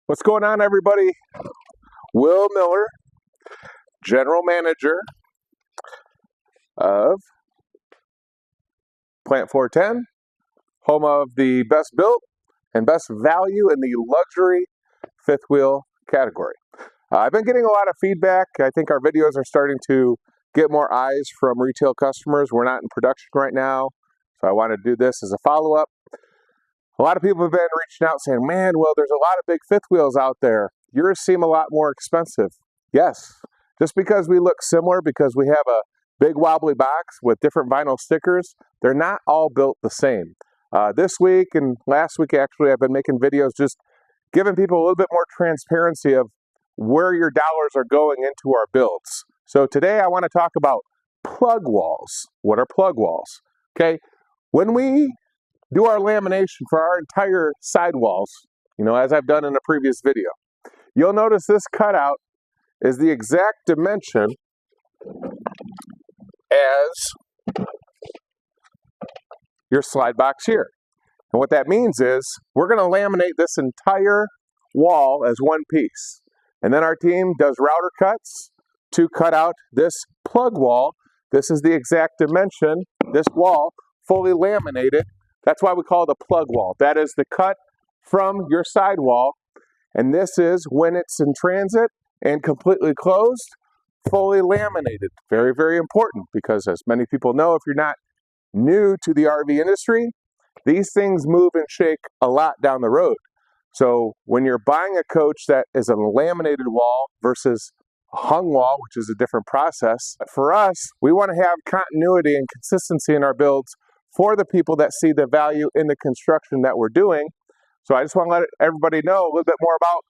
What's going on, everybody? Will Miller, General Manager of Plant 410, home of the best built and best value in the luxury fifth wheel category. I've been getting a lot of feedback. I think our videos are starting to get more eyes from retail customers. We're not in production right now, so I want to do this as a follow-up. A lot of people have been reaching out saying, man, well, there's a lot of big fifth wheels out there. Yours seem a lot more expensive. Yes, just because we look similar, because we have a big wobbly box with different vinyl stickers, they're not all built the same. This week and last week, actually, I've been making videos just giving people a little bit more transparency of where your dollars are going into our builds. So today I want to talk about plug walls. What are plug walls? Okay, when we do our lamination for our entire sidewalls, as I've done in a previous video, you'll notice this cutout is the exact dimension as your slide box here. And what that means is we're going to laminate this entire wall as one piece. And then our team does router cuts to cut out this plug wall. This is the exact dimension, this wall, fully laminated. That's why we call it a plug wall. That is the cut from your sidewall. And this is when it's in transit and completely closed, fully laminated. Very, very important, because as many people know, if you're not new to the RV industry, these things move and shake a lot down the road. So when you're buying a coach that is a laminated wall versus a hung wall, which is a different process, for us, we want to have continuity and consistency in our builds for the people that see the value in the construction that we're doing. So I just want to let everybody know a little bit more about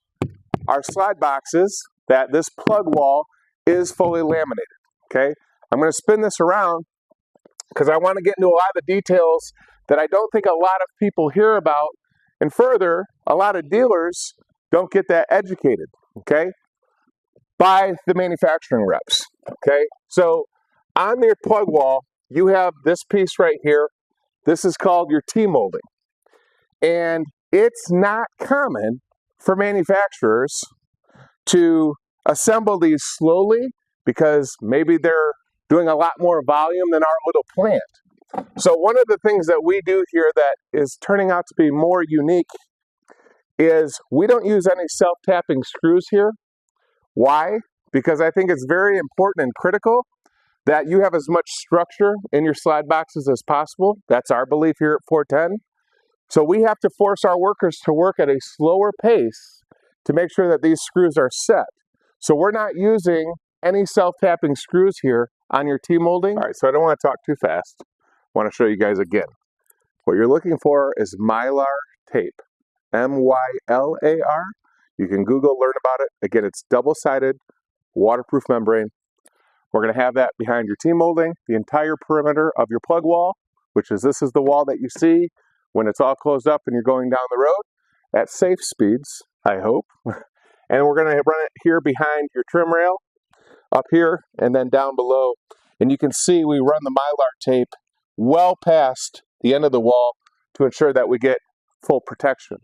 our slide boxes, that this plug wall is fully laminated, okay? I'm going to spin this around because I want to get into a lot of the details that I don't think a lot of people hear about, and further, a lot of dealers don't get that educated, okay, by the manufacturing reps, okay? So on your plug wall, you have this piece right here. This is called your T-molding. And it's not common for manufacturers to assemble these slowly, because maybe they're doing a lot more volume than our little plant. So one of the things that we do here that is turning out to be more unique is we don't use any self-tapping screws here. Why? Because I think it's very important and critical that you have as much structure in your slide boxes as possible. That's our belief here at 410. So we have to force our workers to work at a slower pace to make sure that these screws are set. So we're not using any self-tapping screws here on your T-molding. All right, so I don't want to talk too fast. I want to show you guys again. What you're looking for is Mylar tape, M-Y-L-A-R. You can Google, learn about it. Again, it's double-sided, waterproof membrane. We're going to have that behind your T-molding, the entire perimeter of your plug wall, this is the wall that you see when it's all closed up and you're going down the road at safe speeds, I hope. And we're going to run it here behind your trim rail, up here, and then down below. And you can see we run the Mylar tape well past the end of the wall to ensure that we get full protection.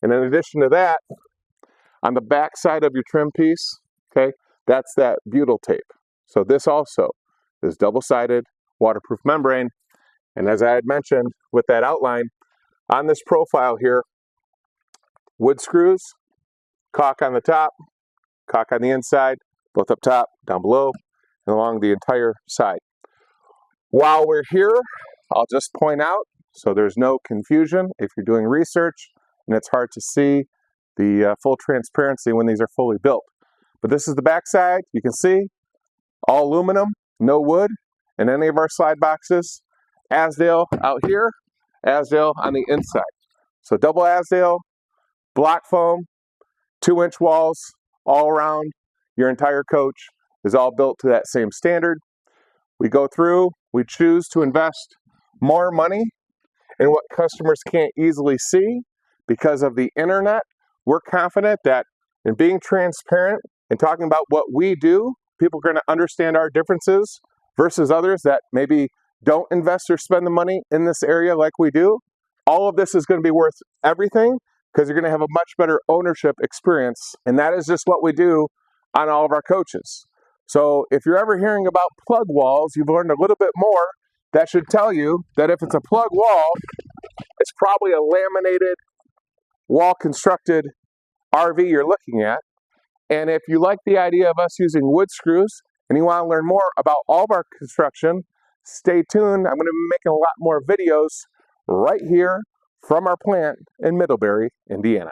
And in addition to that, on the back side of your trim piece, okay, that's that butyl tape. So this also is double-sided waterproof membrane. And as I had mentioned with that outline, on this profile here, wood screws, caulk on the top, caulk on the inside, both up top, down below, and along the entire side. While we're here, I'll just point out, so there's no confusion if you're doing research and it's hard to see the full transparency when these are fully built. But this is the back side. You can see all aluminum, no wood in any of our slide boxes. Azdel out here, Azdel on the inside. So double Azdel, block foam, 2-inch walls all around your entire coach is all built to that same standard. We go through, we choose to invest more money in what customers can't easily see because of the internet. We're confident that in being transparent and talking about what we do, people are going to understand our differences versus others that maybe don't invest or spend the money in this area like we do. All of this is going to be worth everything because you're going to have a much better ownership experience. And that is just what we do on all of our coaches. So if you're ever hearing about plug walls, you've learned a little bit more. That should tell you that if it's a plug wall, it's probably a laminated wall constructed RV you're looking at. And if you like the idea of us using wood screws and you want to learn more about all of our construction, stay tuned. I'm going to be making a lot more videos right here from our plant in Middlebury, Indiana.